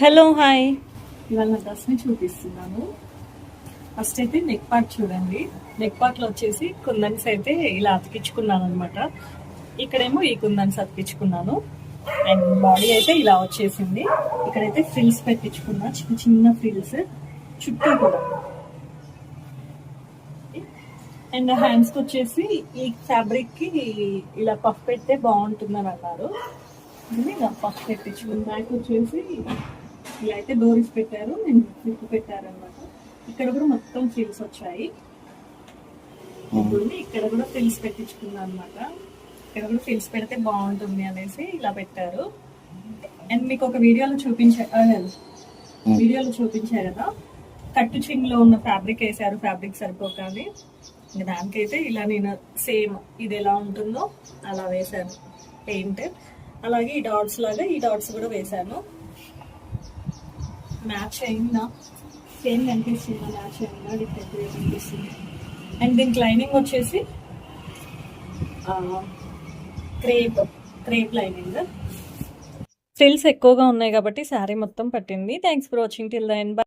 Hello hi. ఇవాళ నా డ్రెస్ని చూపిస్తున్నాను. ఫస్ట్ అయితే నెక్ పార్ట్ చూడండి. నెక్ పార్ట్లో వచ్చేసి కుందన్స్ అయితే ఇలా అతికించుకున్నాను అనమాట. ఇక్కడేమో ఈ కుందన్స్ అతికించుకున్నాను. అండ్ బాడీ అయితే ఇలా వచ్చేసింది. ఇక్కడైతే ఫ్రిల్స్ పెట్టించుకున్నా, చిన్న చిన్న ఫ్రిల్స్ చుట్టూ కూడా. అండ్ హ్యాండ్స్కి వచ్చేసి ఈ ఫ్యాబ్రిక్కి ఇలా పఫ్ పెడితే బాగుంటుందని అన్నారు. ఇలా పఫ్ పెట్టించుకుని బ్యాక్ వచ్చేసి ఇలా అయితే డోరీస్ పెట్టారు, నేను క్లిప్ పెట్టారనమాట. ఇక్కడ కూడా మొత్తం ఫ్రిల్స్ వచ్చాయి. ఇక్కడ కూడా ఫ్రిల్స్ పెట్టించుకున్నాను అనమాట. ఇక్కడ కూడా ఫ్రిల్స్ పెడితే బాగుంటుంది అనేసి ఇలా పెట్టారు. అండ్ మీకు ఒక వీడియోలో చూపించారు కదా, కట్టు చింగ్లో ఉన్న ఫ్యాబ్రిక్ వేసారు, ఫ్యాబ్రిక్ సరిపోకాలి. ఇంకా దానికైతే ఇలా నేను సేమ్ ఇది ఎలా ఉంటుందో అలా వేసాను పెయింట్. అలాగే ఈ డాట్స్ లాగా ఈ డాట్స్ కూడా వేసాను. మ్యాచ్ అయిందా, సేమ్ కనిపిస్తుందా, మ్యాచ్ అయిందా, డిఫరెంట్గా కనిపిస్తుంది. అండ్ దీనికి లైనింగ్ వచ్చేసి క్రేప్ లైనింగ్. ఫ్రిల్స్ ఎక్కువగా ఉన్నాయి కాబట్టి శారీ మొత్తం పట్టింది. Thanks for watching till the end.